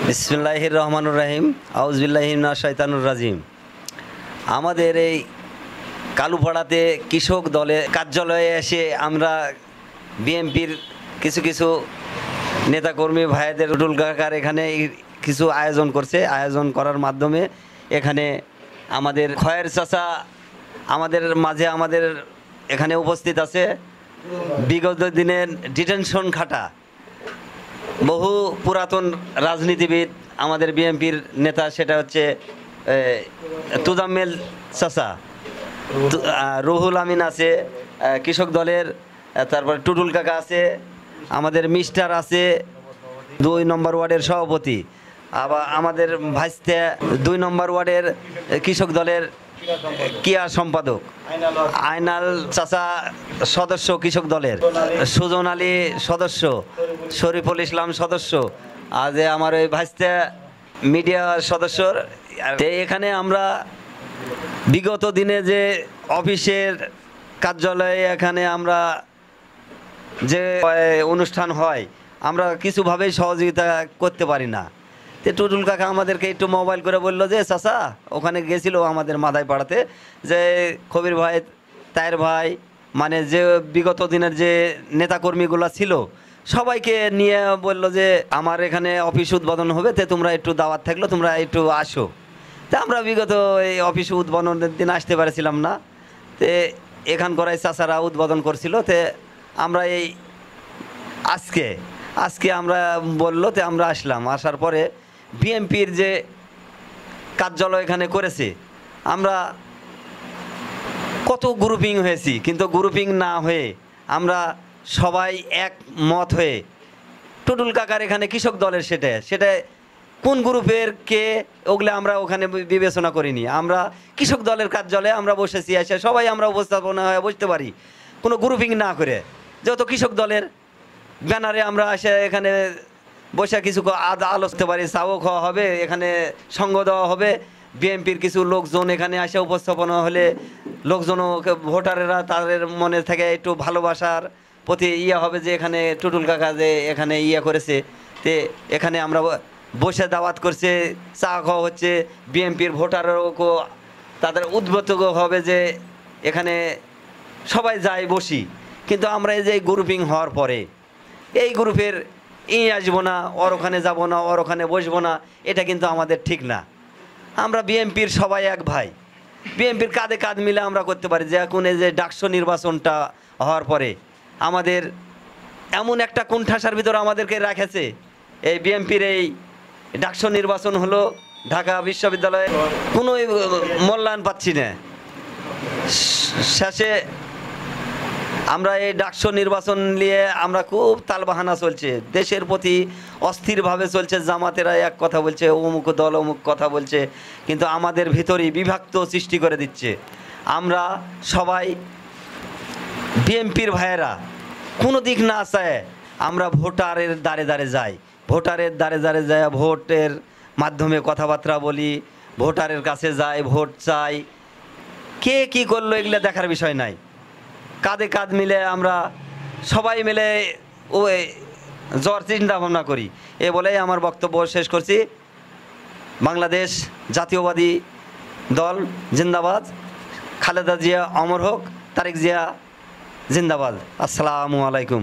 বিসমিল্লাহির রহমানুর রহিম। আউযুবিল্লাহি মিনাশ শাইতানির রাজিম। আমাদের এই কালুপাড়াতে কৃষক দলে কার্যালয়ে এসে আমরা বিএনপির কিছু কিছু নেতাকর্মী ভাইদের টুটুল কাকার এখানে কিছু আয়োজন করছে। আয়োজন করার মাধ্যমে এখানে আমাদের খয়ের চাচা আমাদের মাঝে আমাদের এখানে উপস্থিত আছে। বিগত দিনের ডিটেনশন খাটা বহু পুরাতন রাজনীতিবিদ আমাদের বিএনপির নেতা, সেটা হচ্ছে তুজাম্মেল চাচা, রুহুল আমিন আছে কৃষক দলের, তারপর টুটুল কাকা আছে, আমাদের মিস্টার আছে ২ নম্বর ওয়ার্ডের সভাপতি, আবার আমাদের ভাইস্তে ২ নম্বর ওয়ার্ডের কৃষক দলের ক্রিয়া সম্পাদক, আইনাল চাচা সদস্য কৃষক দলের, সুজন আলী সদস্য, শরীফুল ইসলাম সদস্য, আজ আমার ওই ভাইস্তে মিডিয়া সদস্য। এখানে আমরা বিগত দিনে যে অফিসের কার্যালয়ে এখানে আমরা যে অনুষ্ঠান হয় আমরা কিছুভাবেই সহযোগিতা করতে পারি না। তো টুটুল কাকা আমাদেরকে একটু মোবাইল করে বললো যে চাচা ওখানে গেছিলো আমাদের মাথায় পাড়াতে, যে কবির ভাই, তায়ের ভাই, মানে যে বিগত দিনের যে নেতাকর্মীগুলো ছিল সবাইকে নিয়ে বললো যে আমার এখানে অফিস উদ্বোধন হবে, তো তোমরা একটু দাওয়াত থাকলো, তোমরা একটু আসো। তা আমরা বিগত এই অফিস উদ্বোধনের দিন আসতে পারছিলাম না, তো এখানকার চাচারা উদ্বোধন করছিল। তো আমরা এই আজকে আমরা বললো, তো আমরা আসলাম। আসার পরে বিএনপির যে কার্যালয় এখানে করেছে, আমরা কত গ্রুপিং হয়েছি, কিন্তু গ্রুপিং না হয়ে আমরা সবাই এক মত হয়ে টুটুল কাকার এখানে কৃষক দলের সেটা কোন গ্রুপের কে ওগুলো আমরা ওখানে বিবেচনা করিনি। আমরা কৃষক দলের কার্যালয়ে আমরা বসেছি, এসে সবাই আমরা উপস্থাপনা হয়ে বসতে পারি কোনো গ্রুপিং না করে। যেহেতু কৃষক দলের ব্যানারে আমরা এসে এখানে বসে কিছু আলোচতে পারি, চাও খাওয়া হবে, এখানে সঙ্গ দেওয়া হবে। বিএনপির কিছু লোকজন এখানে এসে উপস্থাপনা হলে লোকজনও ভোটারেরা তাদের মনে থেকে একটু ভালোবাসার প্রতি হবে যে এখানে টুটুল কাকা যে এখানে করেছে, তে এখানে আমরা বসে দাওয়াত করছে, চা খাওয়া হচ্ছে। বিএনপির ভোটারও তাদের উদ্বুদ্ধ হবে যে এখানে সবাই যায় বসি। কিন্তু আমরা এই যে গ্রুপিং হওয়ার পরে এই গ্রুপের আসবো না, ওর ওখানে যাবো না, ওর ওখানে বসবো না, এটা কিন্তু আমাদের ঠিক না। আমরা বিএনপির সবাই এক ভাই, বিএনপির কাঁধে কাঁধ মিলে আমরা করতে পারি। যে এখন এই যে ডাকসু নির্বাচনটা হওয়ার পরে আমাদের এমন একটা কুণ্ঠাসার ভিতরে আমাদেরকে রাখেছে, এই বিএনপির এই ডাকসু নির্বাচন হলো, ঢাকা বিশ্ববিদ্যালয়ে কোনো মূল্যায়ন পাচ্ছি না। শেষে আমরা এই ডাকসু নির্বাচন নিয়ে আমরা খুব তালবাহানা চলছে, দেশের প্রতি অস্থিরভাবে চলছে। জামাতেরা এক কথা বলছে, অমুক দল অমুক কথা বলছে, কিন্তু আমাদের ভিতরেই বিভক্ত সৃষ্টি করে দিচ্ছে। আমরা সবাই বিএনপির ভাইয়েরা কোনো দিক না চায় আমরা ভোটারের দ্বারে দ্বারে যাই, ভোটারের দ্বারে দ্বারে যায় ভোটের মাধ্যমে কথাবার্তা বলি, ভোটারের কাছে যাই, ভোট চাই। কে কি করলো এগুলো দেখার বিষয় নাই, কাঁধে কাঁধ মিলে আমরা সবাই মিলে ওই জ্বর চিন্তা ভাবনা করি। এ বলেই আমার বক্তব্য শেষ করছি। বাংলাদেশ জাতীয়বাদী দল জিন্দাবাদ, খালেদা জিয়া অমর হোক, তারেক জিয়া জিন্দাবাদ। আসসালামু আলাইকুম।